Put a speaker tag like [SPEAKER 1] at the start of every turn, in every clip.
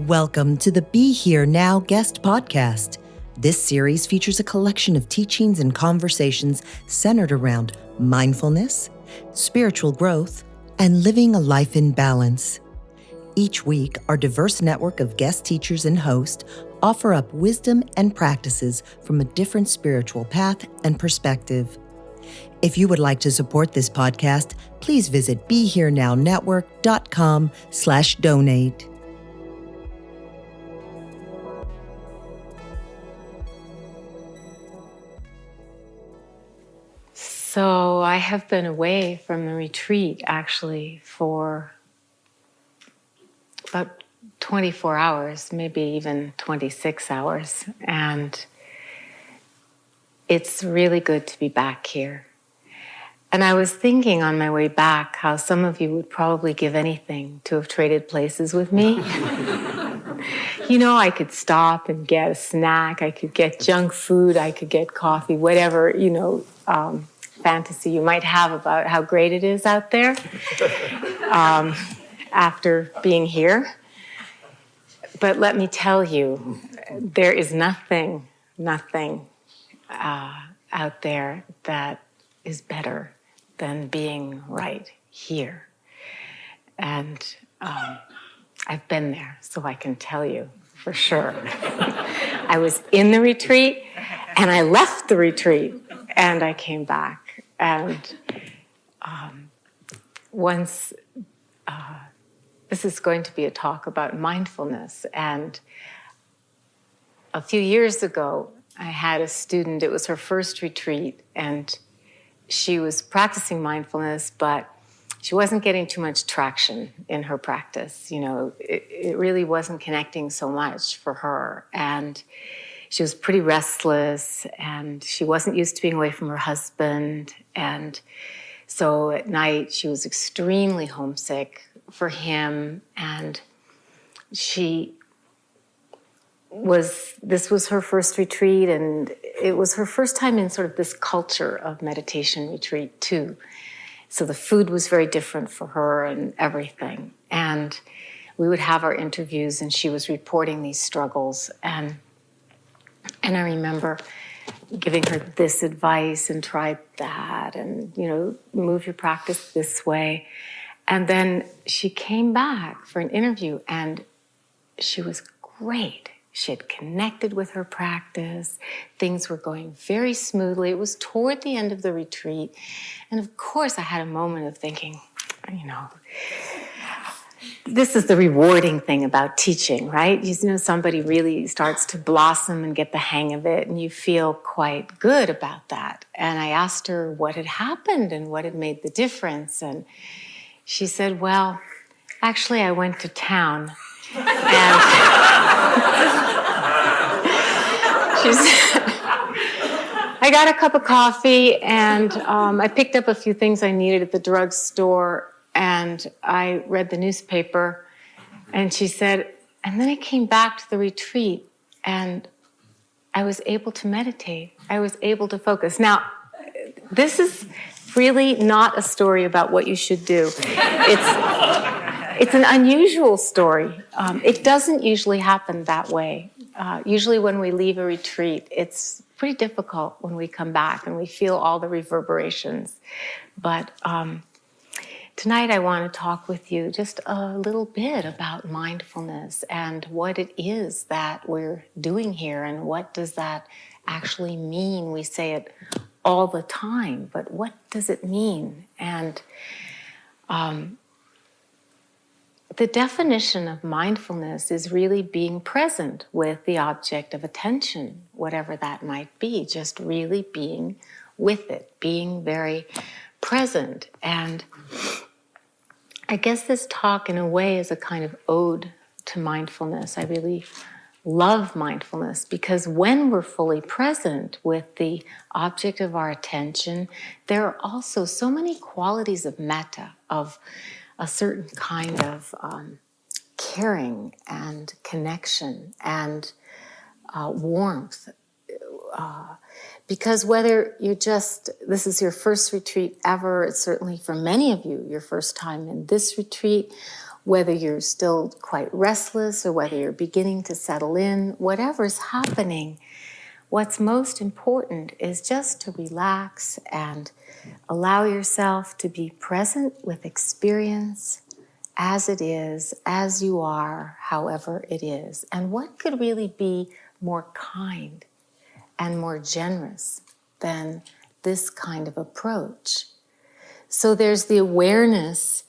[SPEAKER 1] Welcome to the Be Here Now guest podcast. This series features a collection of teachings and conversations centered around mindfulness, spiritual growth, and living a life in balance. Each week, our diverse network of guest teachers and hosts offer up wisdom and practices from a different spiritual path and perspective. If you would like to support this podcast, please visit BeHereNowNetwork.com/donate.
[SPEAKER 2] So I have been away from the retreat actually for about 24 hours, maybe even 26 hours. And it's really good to be back here. And I was thinking on my way back how some of you would probably give anything to have traded places with me. You know, I could stop and get a snack, I could get junk food, I could get coffee, whatever, fantasy you might have about how great it is out there after being here. But let me tell you, there is nothing out there that is better than being right here. And I've been there, so I can tell you for sure. I was in the retreat, and I left the retreat, and I came back. And this is going to be a talk about mindfulness. And a few years ago, I had a student, it was her first retreat, and she was practicing mindfulness, but she wasn't getting too much traction in her practice. You know, it really wasn't connecting so much for her. And she was pretty restless, and she wasn't used to being away from her husband. And so at night, she was extremely homesick for him. And this was her first retreat, and it was her first time in sort of this culture of meditation retreat too. So the food was very different for her and everything. And we would have our interviews, and she was reporting these struggles. And I remember giving her this advice and try that and, move your practice this way. And then she came back for an interview, and she was great. She had connected with her practice. Things were going very smoothly. It was toward the end of the retreat. And of course, I had a moment of thinking, this is the rewarding thing about teaching, right? Somebody really starts to blossom and get the hang of it, and you feel quite good about that. And I asked her what had happened and what had made the difference. And she said, well, actually, I went to town. And she said, I got a cup of coffee, and I picked up a few things I needed at the drugstore, and I read the newspaper. And she said, and then I came back to the retreat, and I was able to meditate. I was able to focus. Now, this is really not a story about what you should do. It's an unusual story. It doesn't usually happen that way. Usually when we leave a retreat, it's pretty difficult when we come back and we feel all the reverberations. But tonight I want to talk with you just a little bit about mindfulness and what it is that we're doing here, and what does that actually mean. We say it all the time, but what does it mean? And the definition of mindfulness is really being present with the object of attention, whatever that might be, just really being with it, being very present. And I guess this talk, in a way, is a kind of ode to mindfulness. I really love mindfulness because when we're fully present with the object of our attention, there are also so many qualities of metta, of a certain kind of caring and connection and warmth Because whether this is your first retreat ever, it's certainly for many of you your first time in this retreat, whether you're still quite restless or whether you're beginning to settle in, whatever's happening, what's most important is just to relax and allow yourself to be present with experience as it is, as you are, however it is. And what could really be more kind and more generous than this kind of approach? So there's the awareness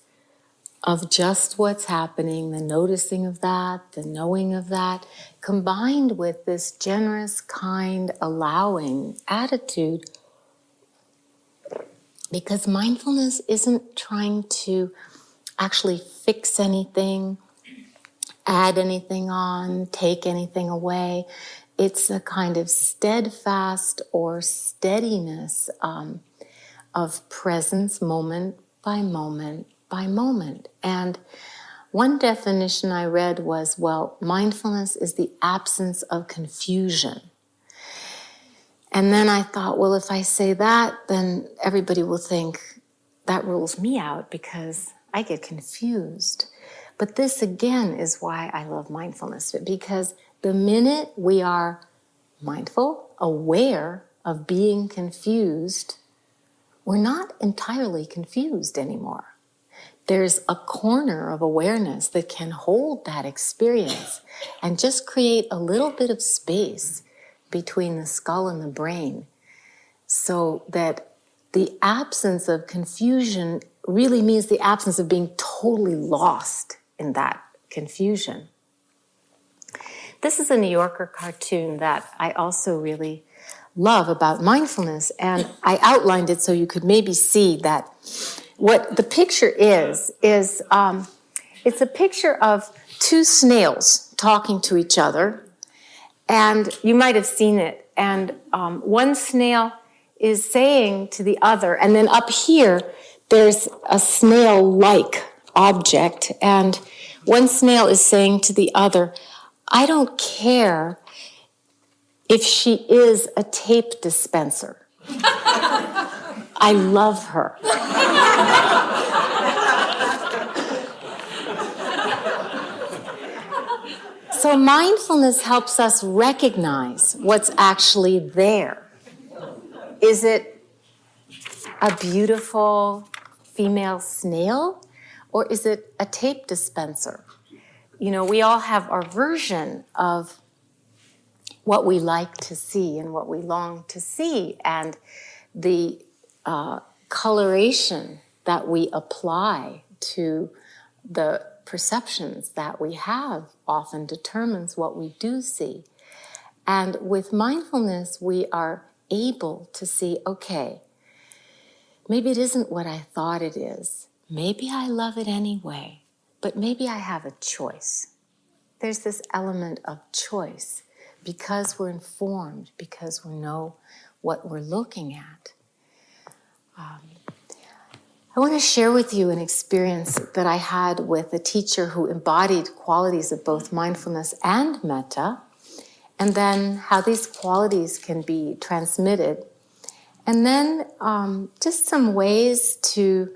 [SPEAKER 2] of just what's happening, the noticing of that, the knowing of that, combined with this generous, kind, allowing attitude. Because mindfulness isn't trying to actually fix anything, add anything on, take anything away. It's a kind of steadfast or steadiness of presence, moment by moment by moment. And one definition I read was, well, mindfulness is the absence of confusion. And then I thought, well, if I say that, then everybody will think that rules me out because I get confused. But this, again, is why I love mindfulness, because the minute we are mindful, aware of being confused, we're not entirely confused anymore. There's a corner of awareness that can hold that experience and just create a little bit of space between the skull and the brain, so that the absence of confusion really means the absence of being totally lost in that confusion. This is a New Yorker cartoon that I also really love about mindfulness, and I outlined it so you could maybe see that what the picture is it's a picture of two snails talking to each other, and you might have seen it. And one snail is saying to the other, and then up here there's a snail-like object, and one snail is saying to the other, I don't care if she is a tape dispenser. I love her. So mindfulness helps us recognize what's actually there. Is it a beautiful female snail, or is it a tape dispenser? You know, we all have our version of what we like to see and what we long to see, and the coloration that we apply to the perceptions that we have often determines what we do see. And with mindfulness, we are able to see, okay, maybe it isn't what I thought it is. Maybe I love it anyway, but maybe I have a choice. There's this element of choice because we're informed, because we know what we're looking at. I want to share with you an experience that I had with a teacher who embodied qualities of both mindfulness and metta, and then how these qualities can be transmitted. And then just some ways to,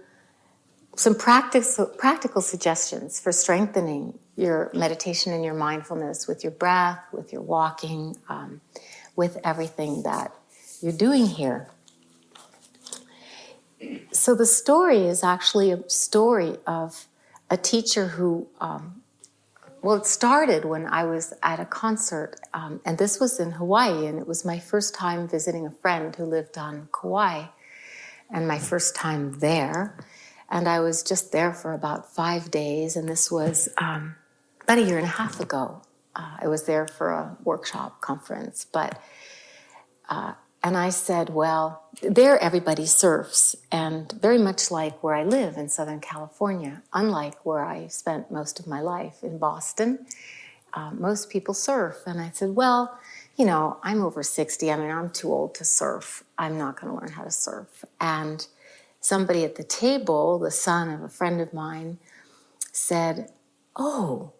[SPEAKER 2] some practical suggestions for strengthening your meditation and your mindfulness with your breath, with your walking, with everything that you're doing here. So the story is actually a story of a teacher who, it started when I was at a concert, and this was in Hawaii, and it was my first time visiting a friend who lived on Kauai, and my first time there. And I was just there for about 5 days, and this was about a year and a half ago. I was there for a workshop conference, and I said, well, there everybody surfs, and very much like where I live in Southern California, unlike where I spent most of my life in Boston, most people surf. And I said, well, you know, I'm over 60. I mean, I'm too old to surf. I'm not going to learn how to surf. And somebody at the table, the son of a friend of mine, said, oh,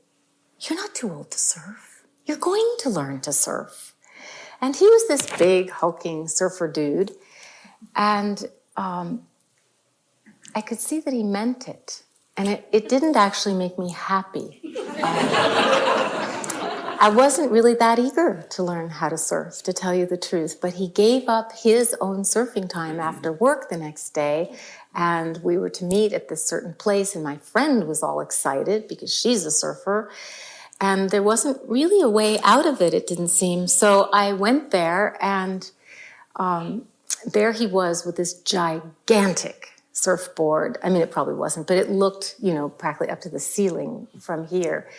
[SPEAKER 2] you're not too old to surf. You're going to learn to surf. And he was this big, hulking surfer dude. And I could see that he meant it. And it didn't actually make me happy. I wasn't really that eager to learn how to surf, to tell you the truth. But he gave up his own surfing time after work the next day. And we were to meet at this certain place. And my friend was all excited because she's a surfer. And there wasn't really a way out of it, it didn't seem. So I went there, and there he was with this gigantic surfboard. I mean, it probably wasn't, but it looked, practically up to the ceiling from here.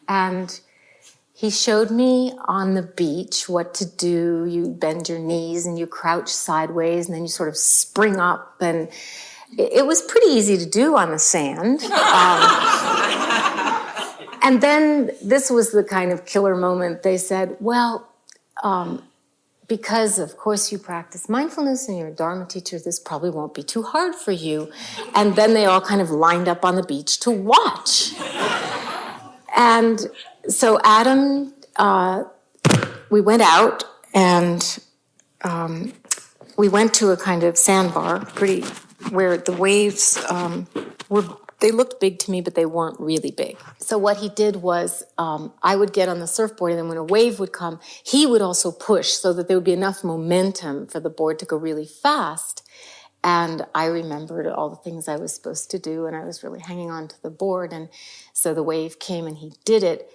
[SPEAKER 2] And he showed me on the beach what to do. You bend your knees and you crouch sideways, and then you sort of spring up. And it was pretty easy to do on the sand. And then this was the kind of killer moment. They said, well, because, of course, you practice mindfulness and you're a Dharma teacher, this probably won't be too hard for you. And then they all kind of lined up on the beach to watch. And so Adam, we went out, and we went to a kind of sandbar, where the waves they looked big to me, but they weren't really big. So what he did was, I would get on the surfboard, and then when a wave would come, he would also push so that there would be enough momentum for the board to go really fast. And I remembered all the things I was supposed to do, and I was really hanging on to the board. And so the wave came, and he did it.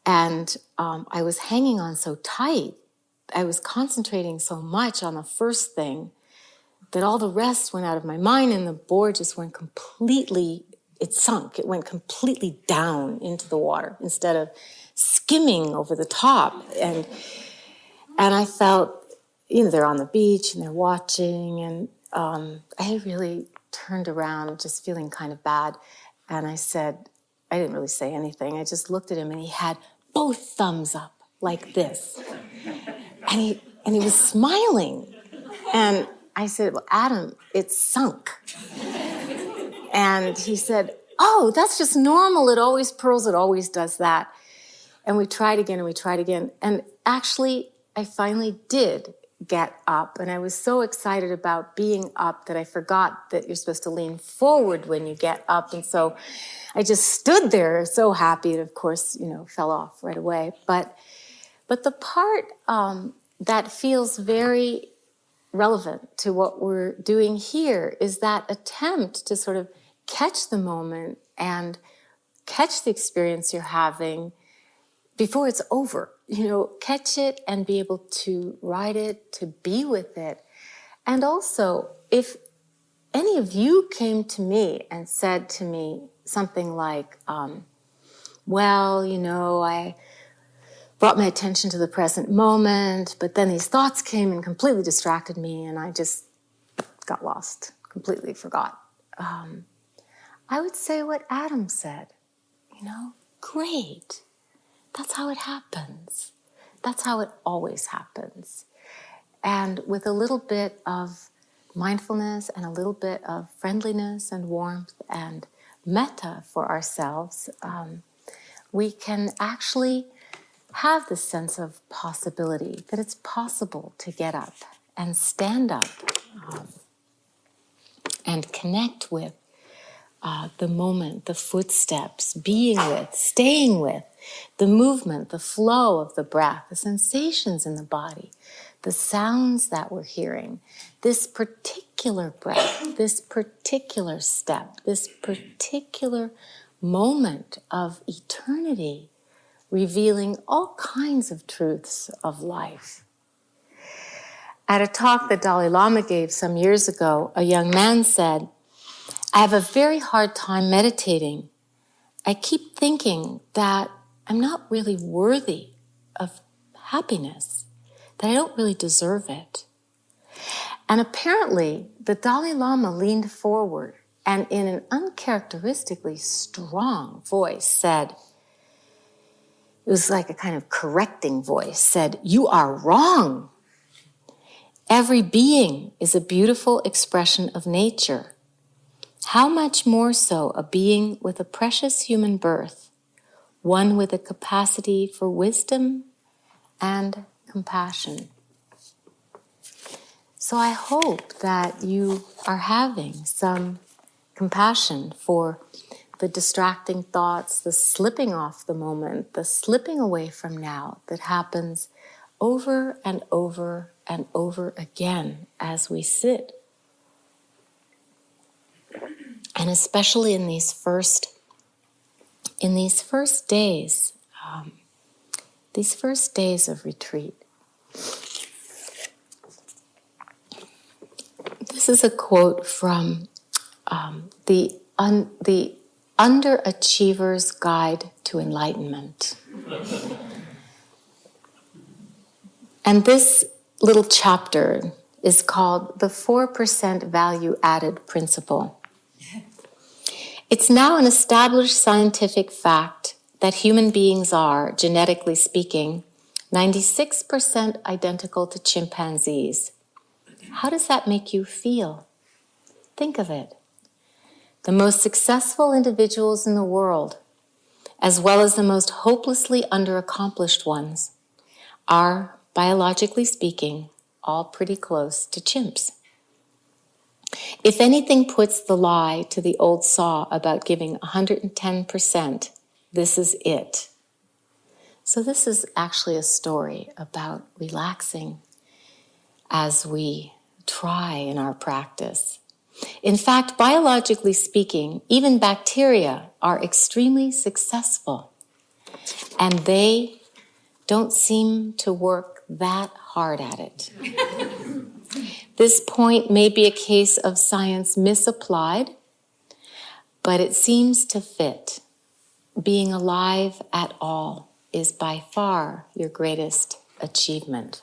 [SPEAKER 2] And I was hanging on so tight. I was concentrating so much on the first thing that all the rest went out of my mind, and the board just went completely, it sunk. It went completely down into the water instead of skimming over the top. And I felt, they're on the beach and they're watching, and I really turned around just feeling kind of bad. And I said, I didn't really say anything. I just looked at him, and he had both thumbs up like this. And he was smiling. And I said, well, Adam, it's sunk. And he said, oh, that's just normal. It always purls. It always does that. And we tried again, and we tried again. And actually, I finally did get up. And I was so excited about being up that I forgot that you're supposed to lean forward when you get up. And so I just stood there so happy, and of course, fell off right away. But the part that feels very relevant to what we're doing here is that attempt to sort of catch the moment and catch the experience you're having before it's over. Catch it and be able to ride it, to be with it. And also, if any of you came to me and said to me something like, well, I brought my attention to the present moment, but then these thoughts came and completely distracted me, and I just got lost, completely forgot. I would say what Adam said, great. That's how it happens. That's how it always happens. And with a little bit of mindfulness and a little bit of friendliness and warmth and metta for ourselves, we can actually have this sense of possibility, that it's possible to get up and stand up and connect with the moment, the footsteps, being with, staying with, the movement, the flow of the breath, the sensations in the body, the sounds that we're hearing, this particular breath, this particular step, this particular moment of eternity, revealing all kinds of truths of life. At a talk that Dalai Lama gave some years ago, a young man said, I have a very hard time meditating. I keep thinking that I'm not really worthy of happiness, that I don't really deserve it. And apparently, the Dalai Lama leaned forward and in an uncharacteristically strong voice said, it was like a kind of correcting voice, said, you are wrong. Every being is a beautiful expression of nature. How much more so a being with a precious human birth, one with a capacity for wisdom and compassion. So I hope that you are having some compassion for the distracting thoughts, the slipping off the moment, the slipping away from now that happens over and over and over again as we sit. And especially in these first days, these first days of retreat. This is a quote from the Underachiever's Guide to Enlightenment. And this little chapter is called the 4% Value Added Principle. It's now an established scientific fact that human beings are, genetically speaking, 96% identical to chimpanzees. How does that make you feel? Think of it. The most successful individuals in the world, as well as the most hopelessly underaccomplished ones, are, biologically speaking, all pretty close to chimps. If anything puts the lie to the old saw about giving 110%, this is it. So this is actually a story about relaxing as we try in our practice. In fact, biologically speaking, even bacteria are extremely successful, and they don't seem to work that hard at it. This point may be a case of science misapplied, but it seems to fit. Being alive at all is by far your greatest achievement.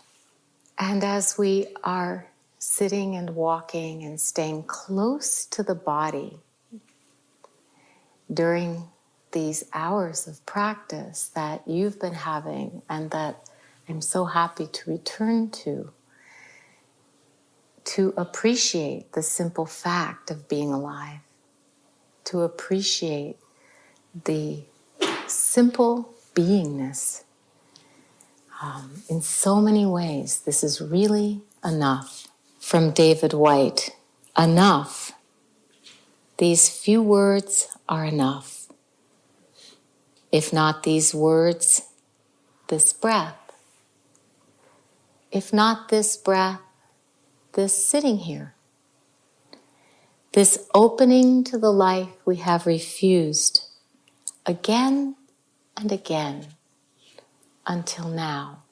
[SPEAKER 2] And as we are sitting and walking and staying close to the body during these hours of practice that you've been having and that I'm so happy to return to appreciate the simple fact of being alive, to appreciate the simple beingness. In so many ways, this is really enough. From David White, enough. These few words are enough. If not these words, this breath. If not this breath, this sitting here. This opening to the life we have refused again and again until now.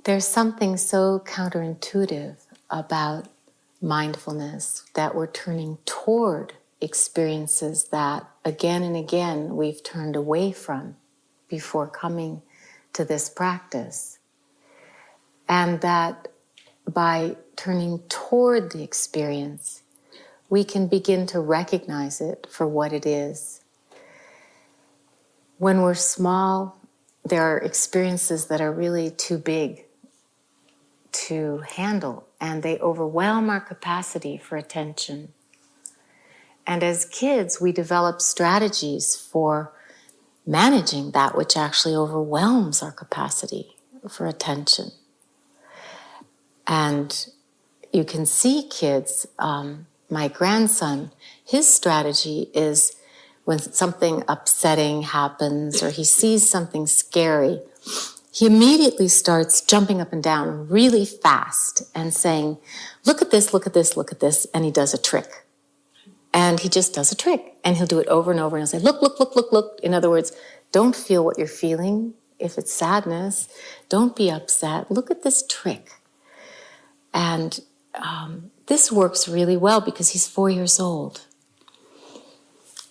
[SPEAKER 2] There's something so counterintuitive about mindfulness that we're turning toward experiences that again and again we've turned away from before coming to this practice. And that by turning toward the experience, we can begin to recognize it for what it is. When we're small, there are experiences that are really too big to handle, and they overwhelm our capacity for attention. And as kids, we develop strategies for managing that which actually overwhelms our capacity for attention. And you can see kids, my grandson, his strategy is when something upsetting happens or he sees something scary, he immediately starts jumping up and down really fast and saying, look at this, look at this, look at this, and he does a trick. And he just does a trick, and he'll do it over and over, and he'll say, look, look, look, look, look. In other words, don't feel what you're feeling. If it's sadness, don't be upset. Look at this trick. And this works really well because he's 4 years old.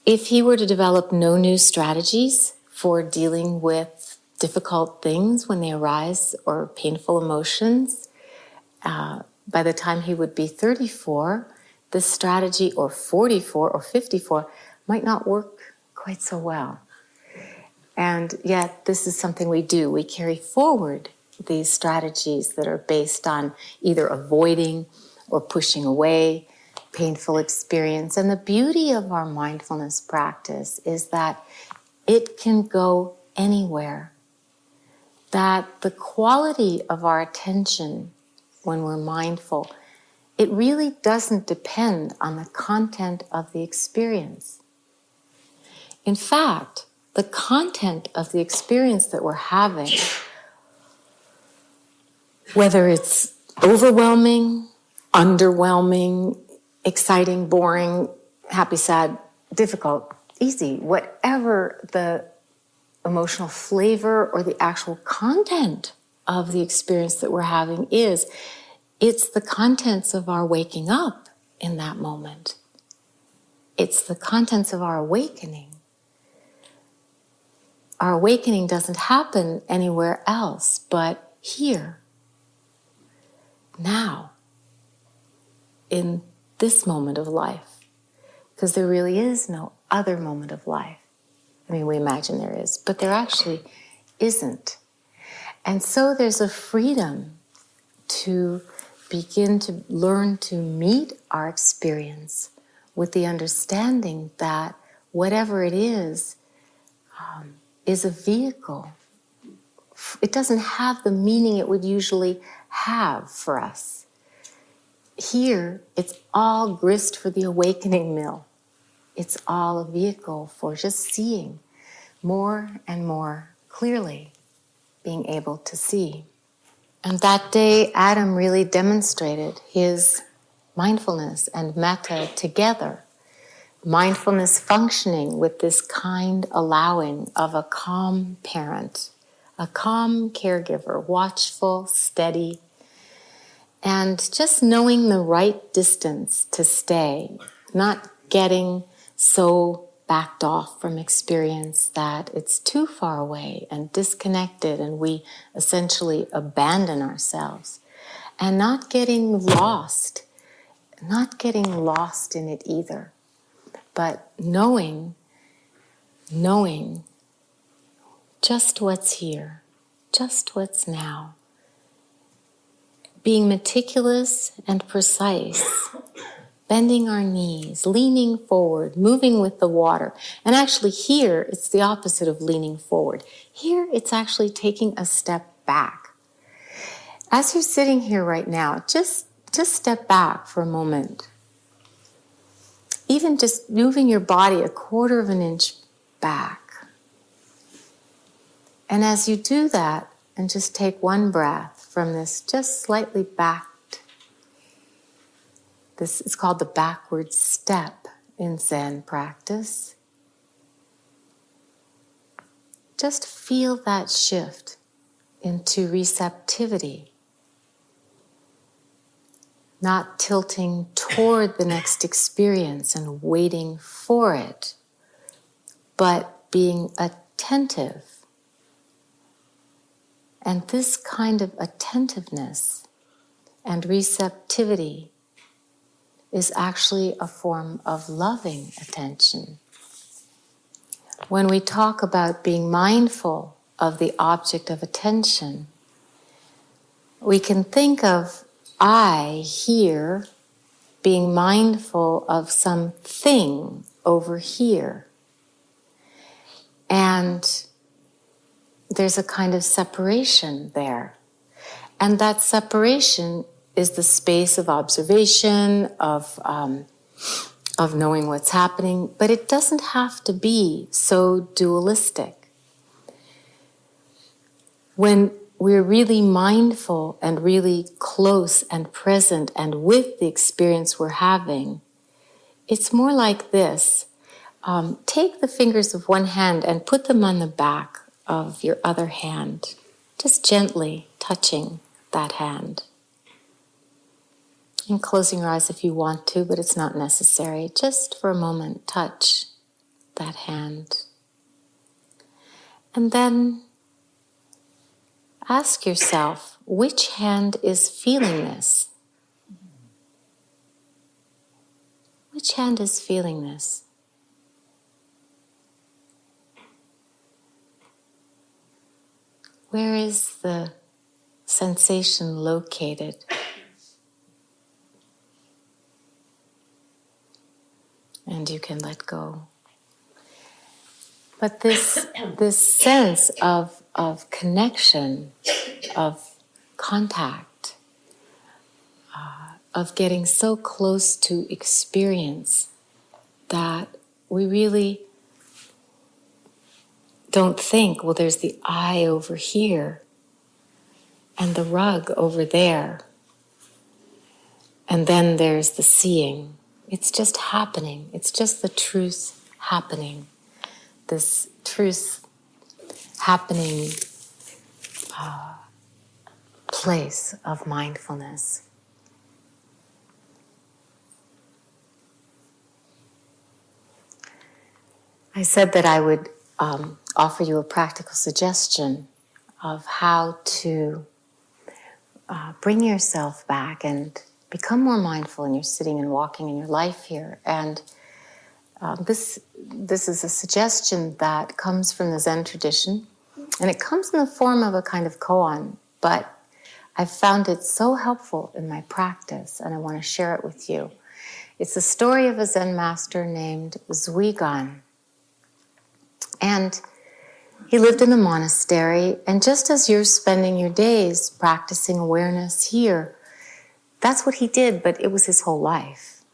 [SPEAKER 2] If he were to develop no new strategies for dealing with difficult things when they arise or painful emotions, by the time he would be 34, this strategy, or 44 or 54, might not work quite so well. And yet this is something we do. We carry forward these strategies that are based on either avoiding or pushing away painful experience. And the beauty of our mindfulness practice is that it can go anywhere. that the quality of our attention when we're mindful, it really doesn't depend on the content of the experience. In fact, the content of the experience that we're having, whether it's overwhelming, underwhelming, exciting, boring, happy, sad, difficult, easy, whatever the emotional flavor or the actual content of the experience that we're having is, it's the contents of our waking up in that moment. It's the contents of our awakening. Our awakening doesn't happen anywhere else but here, now, in this moment of life, because there really is no other moment of life. I mean, we imagine there is, but there actually isn't. And so there's a freedom to begin to learn to meet our experience with the understanding that whatever it is a vehicle. It doesn't have the meaning it would usually have for us. Here, it's all grist for the awakening mill. It's all a vehicle for just seeing more and more clearly, being able to see. And that day, Adam really demonstrated his mindfulness and metta together. Mindfulness functioning with this kind allowing of a calm parent, a calm caregiver, watchful, steady, and just knowing the right distance to stay, not getting so backed off from experience that it's too far away and disconnected and we essentially abandon ourselves, and not getting lost in it either, but knowing just what's here, just what's now. Being meticulous and precise, bending our knees, leaning forward, moving with the water. And actually here, it's the opposite of leaning forward. Here, it's actually taking a step back. As you're sitting here right now, just step back for a moment. Even just moving your body 1/4 of an inch back. And as you do that, and just take one breath from this just slightly backed, this is called the backward step in Zen practice. Just feel that shift into receptivity. Not tilting toward the next experience and waiting for it, but being attentive. And this kind of attentiveness and receptivity is actually a form of loving attention. When we talk about being mindful of the object of attention, we can think of I here being mindful of something over here. And there's a kind of separation there. And that separation is the space of observation, of knowing what's happening, but it doesn't have to be so dualistic. When we're really mindful and really close and present and with the experience we're having, it's more like this. Take the fingers of one hand and put them on the back of your other hand, just gently touching that hand. And closing your eyes if you want to, but it's not necessary. Just for a moment, touch that hand. And then ask yourself, which hand is feeling this? Which hand is feeling this? Where is the sensation located? And you can let go. But this sense of of connection, of contact, of getting so close to experience that we really don't think, well, there's the I over here and the rug over there. And then there's the seeing. It's just happening. It's just the truth happening. This truth happening place of mindfulness. I said that I would offer you a practical suggestion of how to bring yourself back and become more mindful in your sitting and walking in your life here. And this is a suggestion that comes from the Zen tradition, and it comes in the form of a kind of koan, but I've found it so helpful in my practice, and I want to share it with you. It's the story of a Zen master named Zuigan. And he lived in a monastery, and just as you're spending your days practicing awareness here, that's what he did, but it was his whole life.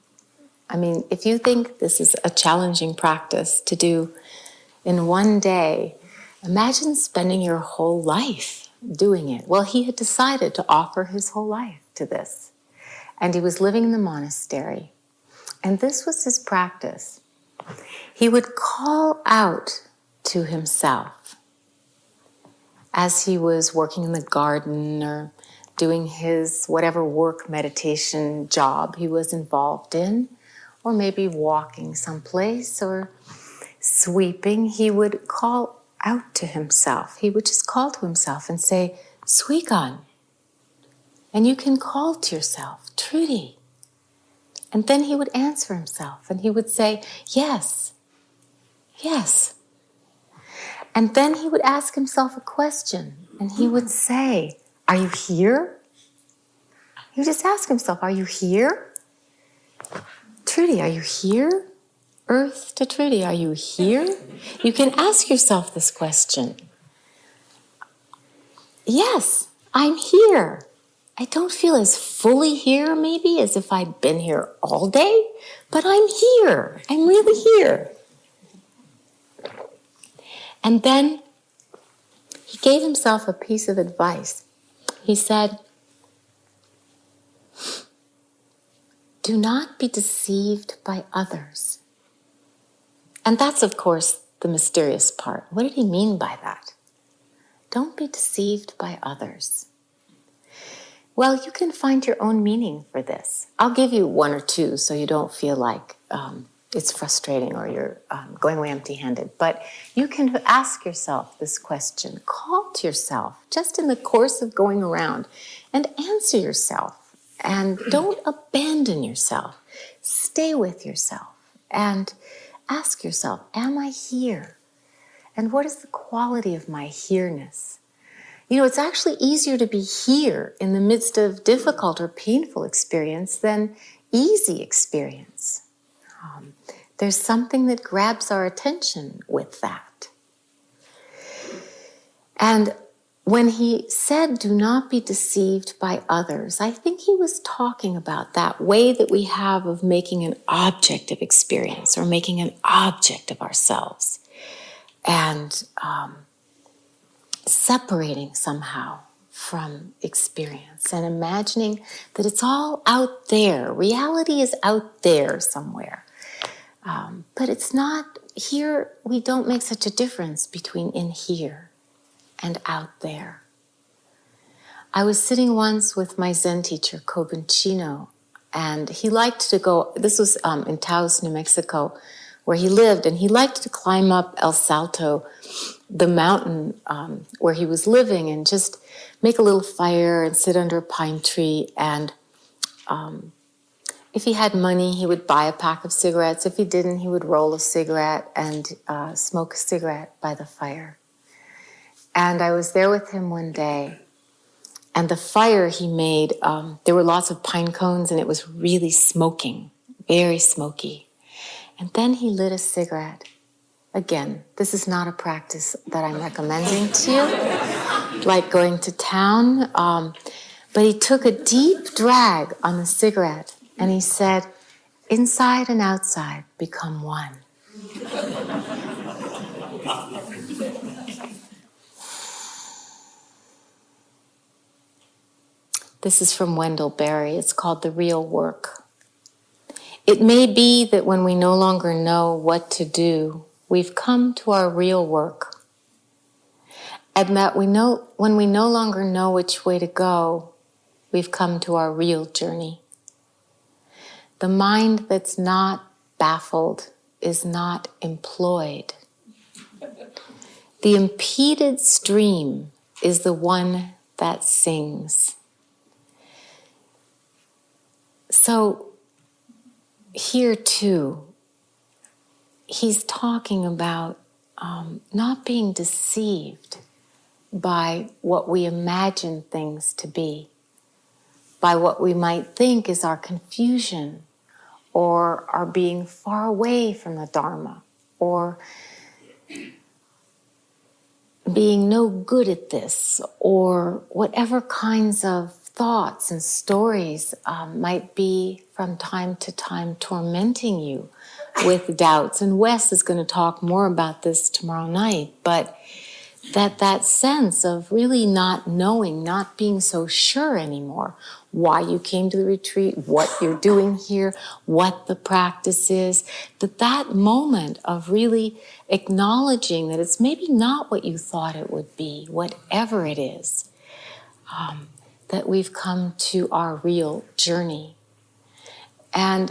[SPEAKER 2] I mean, if you think this is a challenging practice to do in one day, imagine spending your whole life doing it. Well, he had decided to offer his whole life to this. And he was living in the monastery. And this was his practice. He would call out to himself as he was working in the garden or doing his whatever work meditation job he was involved in, or maybe walking someplace or sweeping. He would call out to himself. He would just call to himself and say, Zuigan. And you can call to yourself, Trudy. And then he would answer himself and he would say, yes, yes. And then he would ask himself a question and he would say, are you here? He would just ask himself, are you here? Trudy, are you here? Earth to Trudy, are you here? You can ask yourself this question. Yes, I'm here. I don't feel as fully here maybe as if I'd been here all day, but I'm here. I'm really here. And then he gave himself a piece of advice. He said, do not be deceived by others. And that's, of course, the mysterious part. What did he mean by that? Don't be deceived by others. Well, you can find your own meaning for this. I'll give you one or two so you don't feel like it's frustrating or you're going away empty-handed. But you can ask yourself this question. Call to yourself just in the course of going around and answer yourself. And don't abandon yourself. Stay with yourself and ask yourself, am I here? And what is the quality of my here-ness? You know, it's actually easier to be here in the midst of difficult or painful experience than easy experience. There's something that grabs our attention with that. And when he said, do not be deceived by others, I think he was talking about that way that we have of making an object of experience or making an object of ourselves and separating somehow from experience and imagining that it's all out there. Reality is out there somewhere. But it's not here. We don't make such a difference between in here and out there. I was sitting once with my Zen teacher, Kobun Chino, and he liked to go, this was in Taos, New Mexico, where he lived, and he liked to climb up El Salto, the mountain where he was living, and just make a little fire and sit under a pine tree. And if he had money, he would buy a pack of cigarettes. If he didn't, he would roll a cigarette and smoke a cigarette by the fire. And I was there with him one day, and the fire he made, there were lots of pine cones, and it was really smoking, very smoky. And then he lit a cigarette, Again, this is not a practice that I'm recommending to you, like going to town. But he took a deep drag on the cigarette and he said, inside and outside become one. This is from Wendell Berry. It's called The Real Work. It may be that when we no longer know what to do, we've come to our real work. And that when we no longer know which way to go, we've come to our real journey. The mind that's not baffled is not employed. The impeded stream is the one that sings. So here too, he's talking about not being deceived by what we imagine things to be, by what we might think is our confusion, or our being far away from the Dharma, or being no good at this, or whatever kinds of thoughts and stories might be from time to time tormenting you with doubts. And Wes is going to talk more about this tomorrow night, but that sense of really not knowing, not being so sure anymore why you came to the retreat, what you're doing here, what the practice is, that moment of really acknowledging that it's maybe not what you thought it would be, whatever it is, that we've come to our real journey. And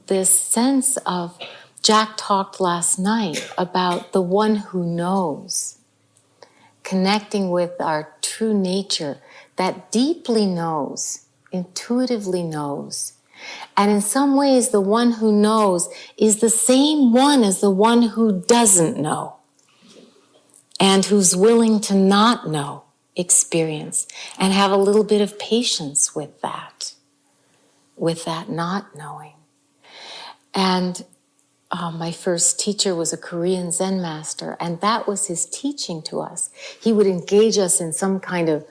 [SPEAKER 2] this sense of, Jack talked last night about the one who knows, connecting with our true nature that deeply knows, intuitively knows. And in some ways, the one who knows is the same one as the one who doesn't know and who's willing to not know experience and have a little bit of patience with that not knowing. And my first teacher was a Korean Zen master, and that was his teaching to us. He would engage us in some kind of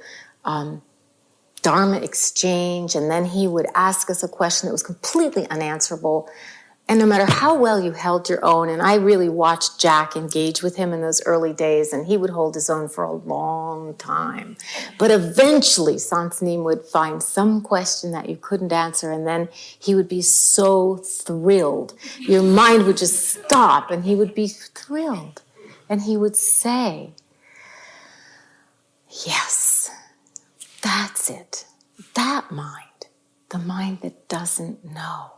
[SPEAKER 2] Dharma exchange, and then he would ask us a question that was completely unanswerable. And no matter how well you held your own, and I really watched Jack engage with him in those early days, and he would hold his own for a long time. But eventually, Sansanim would find some question that you couldn't answer, and then he would be so thrilled. Your mind would just stop, and he would be thrilled. And he would say, yes, that's it. That mind, the mind that doesn't know.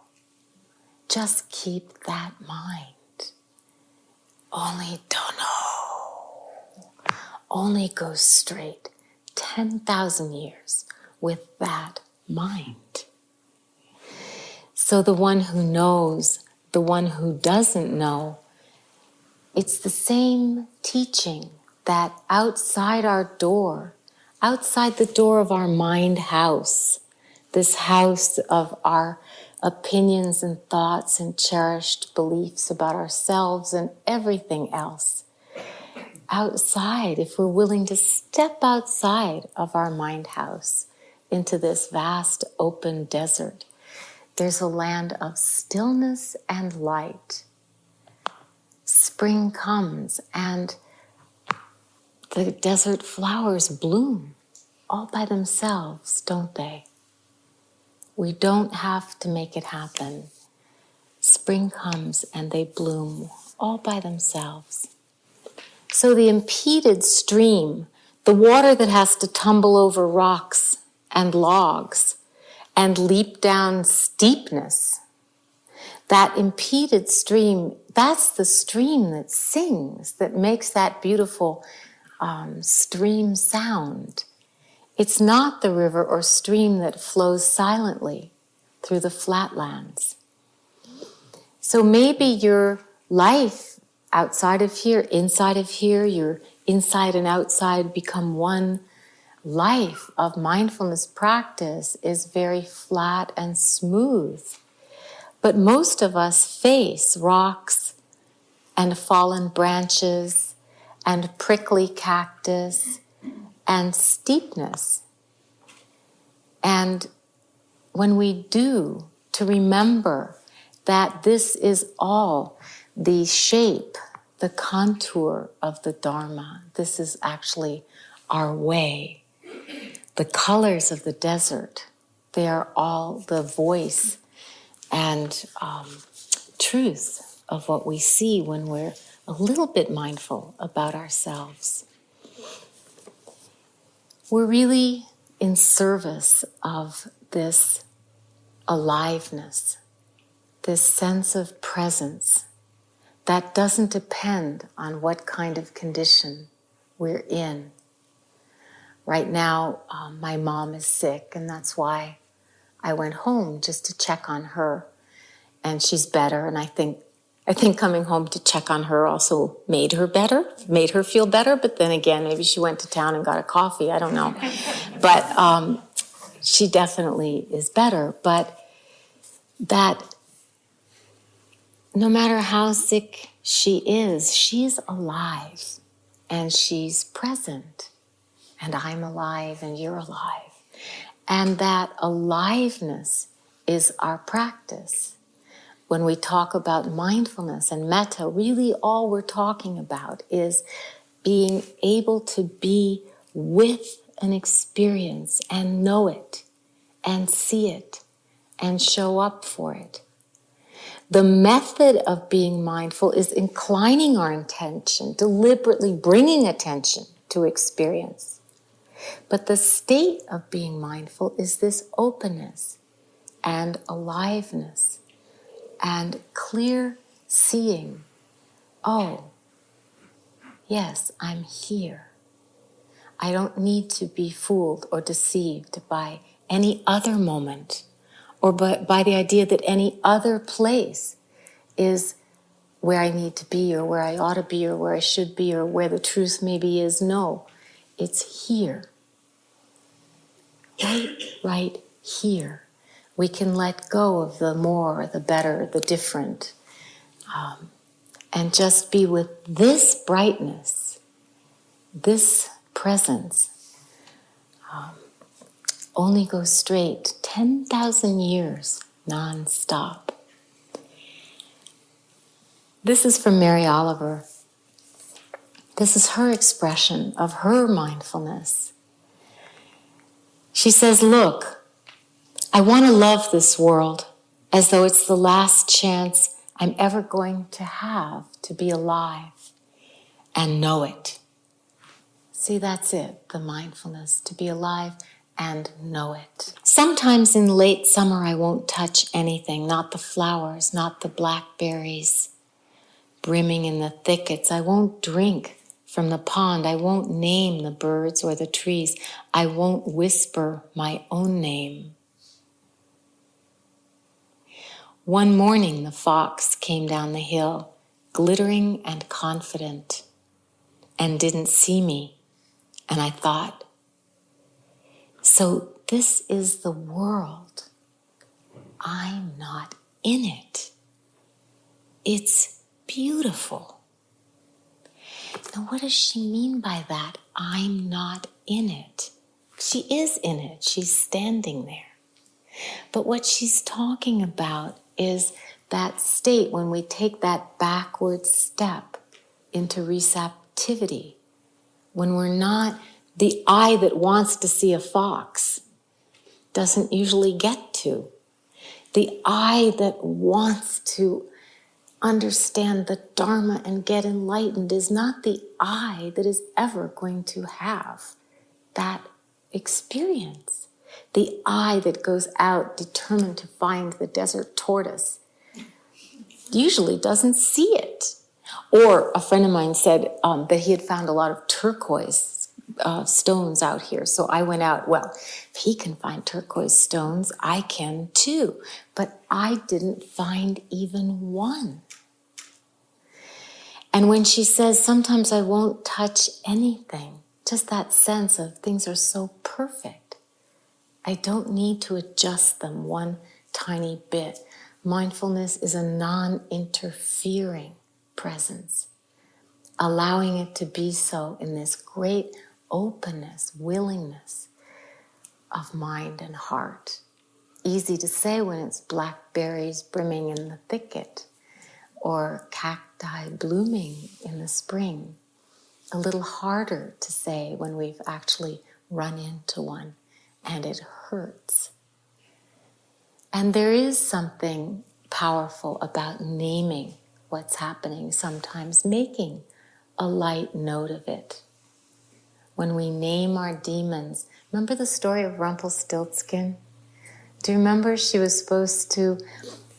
[SPEAKER 2] Just keep that mind. Only don't know. Only go straight 10,000 years with that mind. So the one who knows, the one who doesn't know, it's the same teaching that outside our door, outside the door of our mind house, this house of our opinions and thoughts and cherished beliefs about ourselves and everything else. Outside, if we're willing to step outside of our mind house into this vast open desert, there's a land of stillness and light. Spring comes and the desert flowers bloom all by themselves, don't they? We don't have to make it happen. Spring comes and they bloom all by themselves. So the impeded stream, the water that has to tumble over rocks and logs and leap down steepness, that impeded stream, that's the stream that sings, that makes that beautiful stream sound. It's not the river or stream that flows silently through the flatlands. So maybe your life outside of here, inside of here, your inside and outside become one life of mindfulness practice is very flat and smooth. But most of us face rocks and fallen branches and prickly cactus and steepness. And when we do, to remember that this is all the shape, the contour of the Dharma. This is actually our way. The colors of the desert, they are all the voice and truth of what we see when we're a little bit mindful about ourselves. We're really in service of this aliveness, this sense of presence that doesn't depend on what kind of condition we're in. Right now, my mom is sick, and that's why I went home just to check on her. And she's better, and I think coming home to check on her also made her better, made her feel better. But then again, maybe she went to town and got a coffee. I don't know. But she definitely is better. But that no matter how sick she's alive, and she's present. And I'm alive, and you're alive. And that aliveness is our practice. When we talk about mindfulness and metta, really all we're talking about is being able to be with an experience and know it and see it and show up for it. The method of being mindful is inclining our attention, deliberately bringing attention to experience. But the state of being mindful is this openness and aliveness and clear seeing. Oh, yes, I'm here. I don't need to be fooled or deceived by any other moment or by the idea that any other place is where I need to be or where I ought to be or where I should be or where the truth maybe is. No, it's here. Right here. We can let go of the more, the better, the different, and just be with this brightness, this presence. Only go straight 10,000 years non-stop. This is from Mary Oliver. This is her expression of her mindfulness. She says, look, I want to love this world as though it's the last chance I'm ever going to have to be alive and know it. See, that's it, the mindfulness, to be alive and know it. Sometimes in late summer I won't touch anything, not the flowers, not the blackberries brimming in the thickets. I won't drink from the pond. I won't name the birds or the trees. I won't whisper my own name. One morning the fox came down the hill, glittering and confident, and didn't see me. And I thought, so this is the world. I'm not in it. It's beautiful. Now, what does she mean by that? I'm not in it. She is in it. She's standing there. But what she's talking about is that state when we take that backward step into receptivity, when we're not, the eye that wants to see a fox doesn't usually get to. The eye that wants to understand the Dharma and get enlightened is not the eye that is ever going to have that experience. The eye that goes out determined to find the desert tortoise usually doesn't see it. Or a friend of mine said that he had found a lot of turquoise stones out here. So I went out, well, if he can find turquoise stones, I can too. But I didn't find even one. And when she says, sometimes I won't touch anything, just that sense of things are so perfect. I don't need to adjust them one tiny bit. Mindfulness is a non-interfering presence, allowing it to be so in this great openness, willingness of mind and heart. Easy to say when it's blackberries brimming in the thicket or cacti blooming in the spring. A little harder to say when we've actually run into one and it hurts. And there is something powerful about naming what's happening, sometimes making a light note of it. When we name our demons, remember the story of Rumpelstiltskin? Do you remember she was supposed to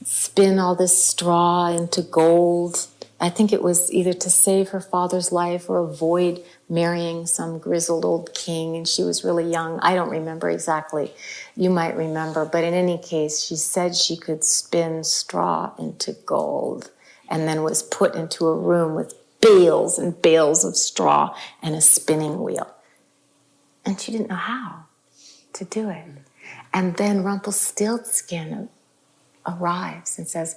[SPEAKER 2] spin all this straw into gold? I think it was either to save her father's life or avoid marrying some grizzled old king, and she was really young. I don't remember exactly. You might remember, but in any case, she said she could spin straw into gold, and then was put into a room with bales and bales of straw and a spinning wheel. And she didn't know how to do it. And then Rumpelstiltskin arrives and says,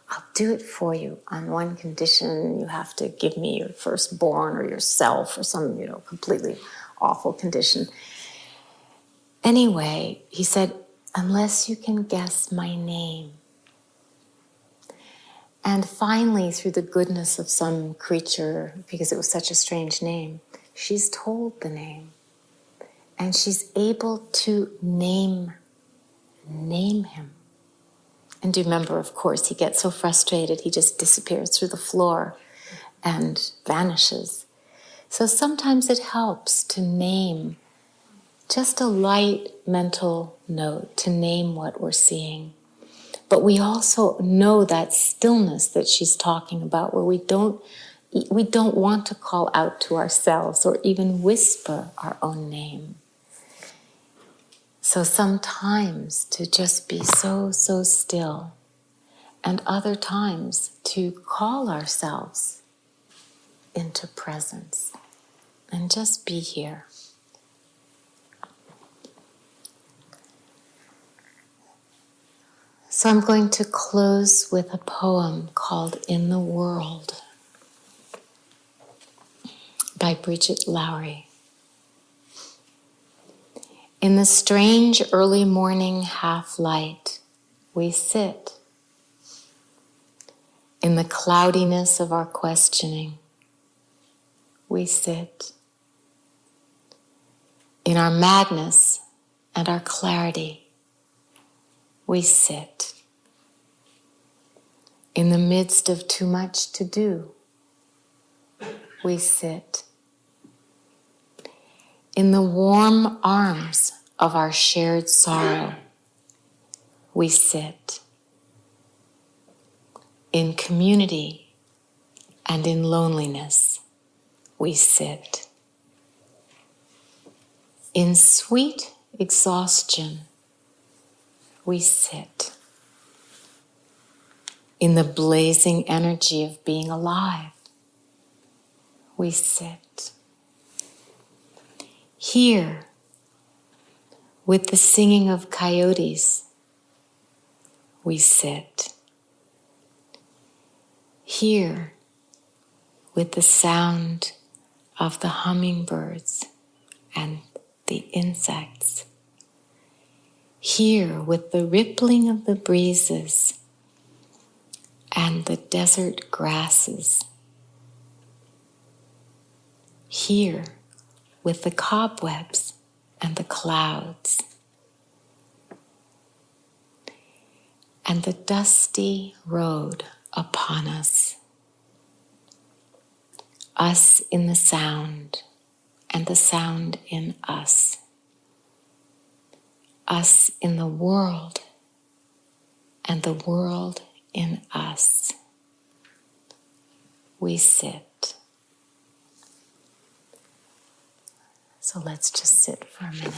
[SPEAKER 2] I'll do it for you on one condition. You have to give me your firstborn or yourself or some, completely awful condition. Anyway, he said, unless you can guess my name. And finally, through the goodness of some creature, because it was such a strange name, she's told the name. And she's able to name him. And do you remember, of course, he gets so frustrated, he just disappears through the floor and vanishes. So sometimes it helps to name, just a light mental note, to name what we're seeing. But we also know that stillness that she's talking about, where we don't want to call out to ourselves or even whisper our own name. So sometimes to just be so still, and other times to call ourselves into presence and just be here. So I'm going to close with a poem called In the World by Bridget Lowry. In the strange early morning half-light, we sit. In the cloudiness of our questioning, we sit. In our madness and our clarity, we sit. In the midst of too much to do, we sit. In the warm arms of our shared sorrow, we sit. In community and in loneliness, we sit. In sweet exhaustion, we sit. In the blazing energy of being alive, we sit. Here, with the singing of coyotes, we sit. Here, with the sound of the hummingbirds and the insects. Here, with the rippling of the breezes and the desert grasses. Here, with the cobwebs and the clouds. And the dusty road upon us. Us in the sound, and the sound in us. Us in the world, and the world in us. We sit. So let's just sit for a minute.